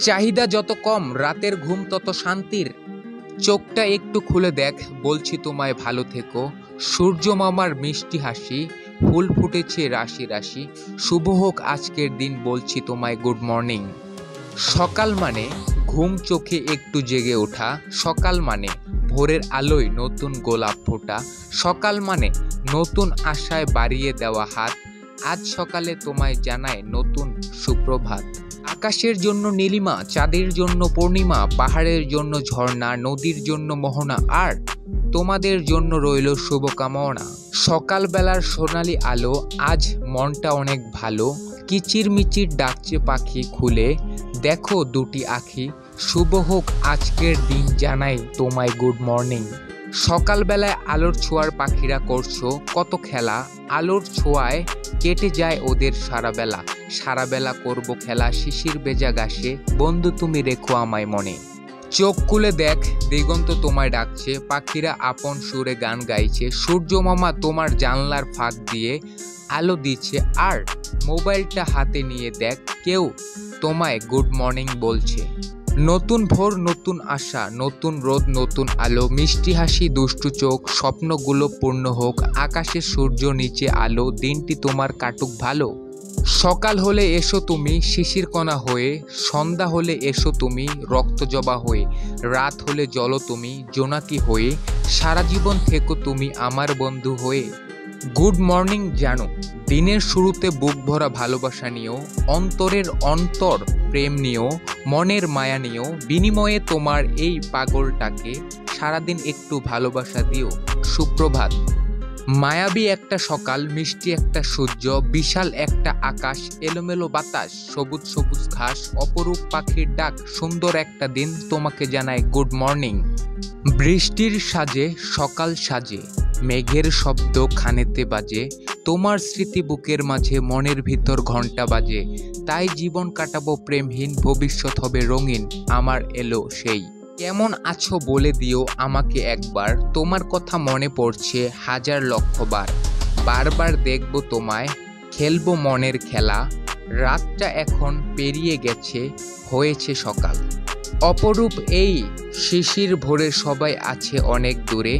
চাহিদা যত কম রাতের ঘুম তত শান্তির। চোখটা একটু খুলে দেখ, বলছি তোমায় ভালো থেকো। সূর্য মামার মিষ্টি হাসি, ফুল ফুটেছে রাশি রাশি। শুভ হোক আজকের দিন, বলছি তোমায় গুড মর্নিং। সকাল মানে ঘুম চোখে একটু জেগে ওঠা, সকাল মানে ভোরের আলোয় নতুন গোলাপ ফোটা, সকাল মানে নতুন আশায় বাড়িয়ে দেওয়া হাত। আজ সকালে তোমায় জানায় নতুন সুপ্রভাত। আকাশের জন্য নীলিমা, চাঁদের জন্য পূর্ণিমা, পাহাড়ের জন্য ঝর্ণা, নদীর জন্য মোহনা, আর তোমাদের জন্য রইল শুভকামনা। সকালবেলার সোনালি আলো, আজ মনটা অনেক ভালো। কিচিরমিচির ডাকছে পাখি, খুলে দেখো দুটি আখি। শুভ হোক আজকের দিন, জানাই তোমায় গুড মর্নিং। সকালবেলায় আলোর ছোঁয়ার পাখিরা করছো কত খেলা, আলোর ছোঁয়ায় কেটে যায় ওদের সারাবেলা। সারাবেলা করব খেলা শিশির ভেজা ঘাসে, বন্ধু তুমি রেখো আমায় মনে। চোখ খুলে দেখ, দিগন্ত তোমায় ডাকছে, পাখিরা আপন সুরে গান গাইছে। সূর্য মামা তোমার জানলার ফাঁক দিয়ে আলো দিচ্ছে, আর মোবাইলটা হাতে নিয়ে দেখ কেউ তোমায় গুড মর্নিং বলছে। নতুন ভোর, নতুন আশা, নতুন রোদ, নতুন আলো, মিষ্টি হাসি, দুষ্টু চোখ, স্বপ্নগুলো পূর্ণ হোক। আকাশে সূর্য, নিচে আলো, দিনটি তোমার কাটুক ভালো। সকাল হলে এসো তুমি শিশির কণা হয়ে, সন্ধ্যা হলে এসো তুমি রক্তজবা হয়ে, রাত হলে জ্বলো তুমি জোনাকি হয়ে, সারা জীবন থেকো তুমি আমার বন্ধু হয়ে। গুড মর্নিং জানো, দিনের শুরুতে বুক ভরা ভালোবাসা নিও, অন্তরের অন্তর প্রেম নিও, মনের মায়া নিও, বিনিময়ে তোমার এই পাগলটাকে সারাদিন একটু ভালোবাসা দিও। সুপ্রভাত। মায়াবী একটা সকাল, মিষ্টি একটা সূর্য, বিশাল একটা আকাশ, এলোমেলো বাতাস, সবুজ সবুজ ঘাস, অপরূপ পাখির ডাক, সুন্দর একটা দিন, তোমাকে জানাই গুড মর্নিং। বৃষ্টির সাজে সকাল সাজে, মেঘের শব্দ খানেতে বাজে, তোমার স্মৃতি বুকের মাঝে, মনের ভিতর ঘন্টা বাজে। তাই জীবন কাটাবো প্রেমহীন, ভবিষ্যৎ হবে রঙিন, আমার এলো সেই। কেমন আছো বলে দিও আমাকে একবার, তোমার কথা মনে পড়ছে হাজার লক্ষ বার। বারবার দেখবো তোমায়, খেলবো মনের খেলা, রাতটা এখন পেরিয়ে গেছে, হয়েছে সকাল। অপরূপ এই শিশির ভোরে সবাই আছে অনেক দূরে,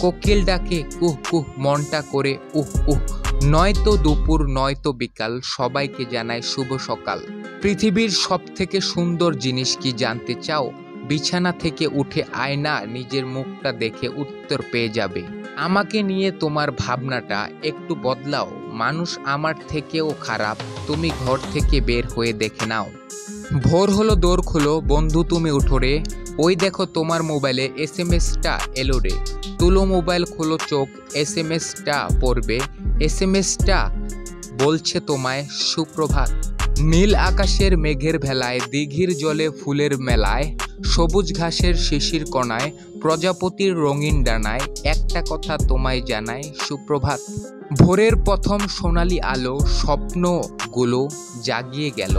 কোকিল ডাকে কুহ কুহ মনটা করে উহ উহ। নয়তো দুপুর নয়তো বিকাল, সবাইকে জানায় শুভ সকাল। পৃথিবীর সব থেকে সুন্দর জিনিস কি জানতে চাও? বিছানা থেকে উঠে আয়না, নিজের মুখটা দেখে উত্তর পেয়ে যাবে। আমাকে নিয়ে তোমার ভাবনাটা একটু বদলাও, মানুষ আমার থেকেও খারাপ, তুমি ঘর থেকে বের হয়ে দেখে নাও। ভোর হলো দৌড় খুলো, বন্ধু তুমি উঠো রে, ওই দেখো তোমার মোবাইলে এসএমএসটা এলো রে। তুলো মোবাইল, খোলো চোখ, এসএমএসটা পড়বে, এসএমএসটা বলছে তোমায় সুপ্রভাত। নীল আকাশের মেঘের ভেলায়, দিঘির জলে ফুলের মেলায়, সবুজ ঘাসের শিশির কণায়, প্রজাপতির রঙিন ডানায়, একটা কথা তোমায় জানাই সুপ্রভাত। ভোরের প্রথম সোনালি আলো স্বপ্নগুলো জাগিয়ে গেল,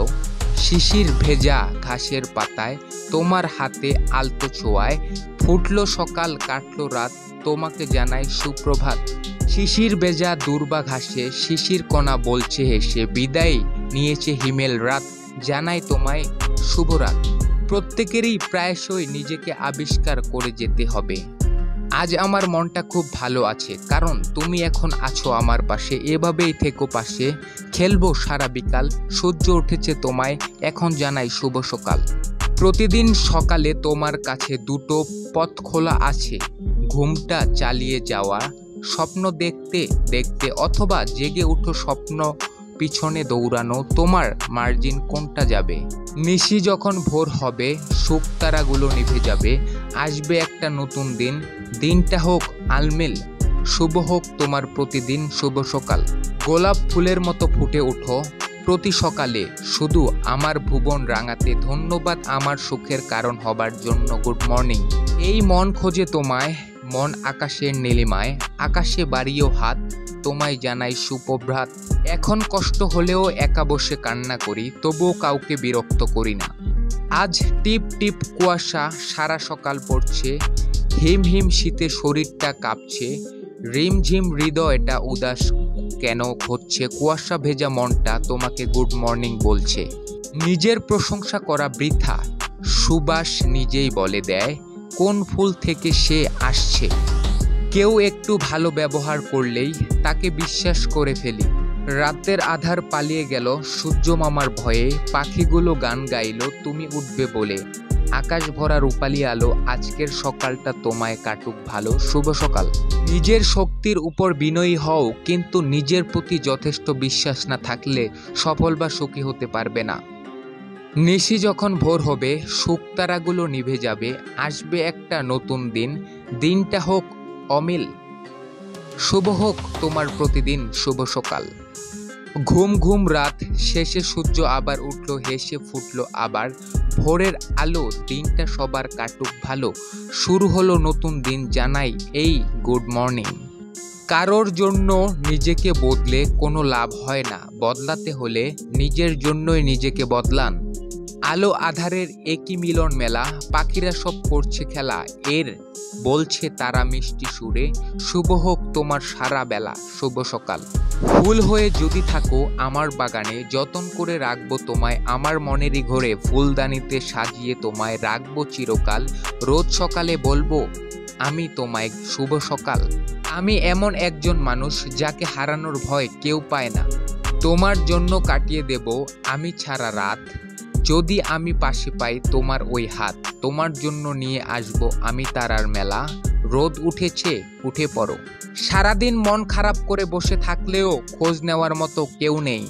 শিশির ভেজা ঘাসের পাতায়, তোমার হাতে আলতো ছোঁয়ায়, ফুটলো সকাল কাটলো রাত, তোমাকে জানাই সুপ্রভাত। শিশির ভেজা দুর্বা ঘাসে, শিশির কণা বলছে হেসে, বিদায় নিয়েছে হিমেল রাত, জানাই তোমায় শুভরাত। প্রত্যেকেরই প্রায়শই নিজেকে আবিষ্কার করে যেতে হবে। আজ আমার মনটা খুব ভালো আছে, কারণ তুমি এখন আছো আমার পাশে, এভাবেই থেকো পাশে। খেলবো সারা বিকাল, সূর্য উঠেছে তোমায় এখন জানাই শুভ সকাল। প্রতিদিন সকালে তোমার কাছে দুটো পথ খোলা আছে, ঘুমটা চালিয়ে যাওয়া, স্বপ্ন দেখতে দেখতে, অথবা জেগে উঠো স্বপ্ন পিছনে দৌড়ানো, তোমার মার্জিন কোনটা যাবে। নিশি যখন ভোর হবে, সুখ তারাগুলো নিভে যাবে, আসবে একটা নতুন দিন, দিনটা হোক আলমিল, শুভ হোক তোমার প্রতিদিন শুভ সকাল। গোলাপ ফুলের মতো ফুটে ওঠো প্রতি সকালে, শুধু আমার ভুবন রাঙাতে, ধন্যবাদ আমার সুখের কারণ হবার জন্য, গুড মর্নিং। এই মন খোঁজে তোমায়, মন আকাশের নীলিমায়, আকাশে বাড়িও হাত, তোমায় জানাই সুপ্রভাত। এখন কষ্ট হলেও একা বসে কান্না করি, তবুও কাউকে বিরক্ত করি না। আজ টিপ টিপ কুয়াশা সারা সকাল পড়ছে, হিম হিম শীতে শরীরটা কাঁপছে, রিমঝিম হৃদয়টা উদাস কেন হচ্ছে কুয়াশা ভেজা মনটা তোমাকে গুড মর্নিং বলছে। নিজের প্রশংসা করা বৃথা, সুবাস নিজেই বলে দেয় কোন ফুল থেকে সে আসছে। কেউ একটু ভালো ব্যবহার করলেই তাকে বিশ্বাস করে ফেলি। রাতের আধার পালিয়ে গেল সূর্য মামার ভয়ে, পাখিগুলো গান গাইল তুমি উঠবে বলে। আকাশ ভরা রূপালি আলো, আজকের সকালটা তোমায় কাটুক ভালো, শুভ সকাল। নিজের শক্তির উপর বিনয়ী হও, কিন্তু নিজের প্রতি যথেষ্ট বিশ্বাস না থাকলে সফল বা সুখী হতে পারবে না। নিশি যখন ভোর হবে, শুকতারাগুলো নিভে যাবে, আসবে একটা নতুন দিন, দিনটা হোক অমিল। শুভ হোক তোমার প্রতিদিন, শুভ সকাল। ঘুম ঘুম রাত শেষে সূর্য আবার উঠল, হেসে ফুটল আবার ভোরের আলো, দিনটা সবার কাটুক ভালো, শুরু হলো নতুন দিন, জানাই এই গুড মর্নিং। কারোর জন্য নিজেকে বদলে কোনো লাভ হয় না, বদলাতে হলে নিজের জন্যই নিজেকে বদলান। আলো আধারের একই মিলন মেলা, পাখিরা সব করছে খেলা, এর বলছে তারা মিষ্টি সুরে, শুভ হোক তোমার সারা বেলা, শুভ সকাল। ফুল হয়ে যদি থাকো আমার বাগানে, যতন করে রাখবো তোমায় আমার মনেরই ঘরে, ফুলদানিতে সাজিয়ে তোমায় রাখবো চিরকাল, রোজ সকালে বলবো আমি তোমায় শুভ সকাল। আমি এমন একজন মানুষ যাকে হারানোর ভয় কেউ পায় না, তোমার জন্য কাটিয়ে দেব আমি ছাড়া রাত, যদি আমি পাশে পাই তোমার ওই হাত, তোমার জন্য নিয়ে আসবো আমি তারার মেলা, রোদ উঠেছে উঠে পড়ো। সারাদিন মন খারাপ করে বসে থাকলেও খোঁজ নেওয়ার মতো কেউ নেই।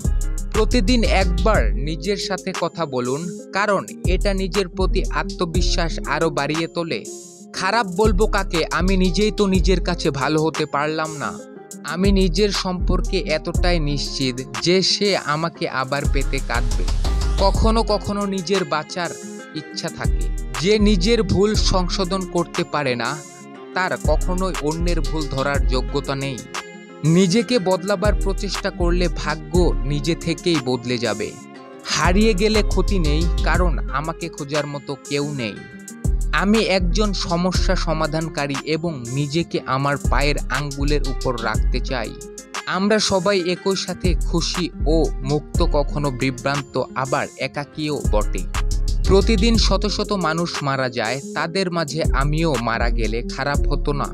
প্রতিদিন একবার নিজের সাথে কথা বলুন, কারণ এটা নিজের প্রতি আত্মবিশ্বাস আরো বাড়িয়ে তোলে। খারাপ বলবো কাকে, আমি নিজেই তো নিজের কাছে ভালো হতে পারলাম না। আমি নিজের সম্পর্কে এতটাই নিশ্চিত যে সে আমাকে আবার পেতে কাঁদবে। কখনো কখনো নিজের বাঁচার ইচ্ছা থাকে, যে নিজের ভুল সংশোধন করতে পারে না তার কখনোই অন্যের ভুল ধরার যোগ্যতা নেই। নিজেকে বদলাবার প্রচেষ্টা করলে ভাগ্য নিজে থেকেই বদলে যাবে। হারিয়ে গেলে ক্ষতি নেই, কারণ আমাকে খোঁজার মতো কেউ নেই। আমি একজন সমস্যা সমাধানকারী এবং নিজেকে আমার পায়ের আঙ্গুলের উপর রাখতে চাই। আমরা সবাই একই সাথে খুশি ও মুক্ত, কখনো বিভ্রান্ত আবার একাকীও বটে। প্রতিদিন শত শত মানুষ মারা যায়, তাদের মাঝে আমিও মারা গেলে খারাপ হতো না।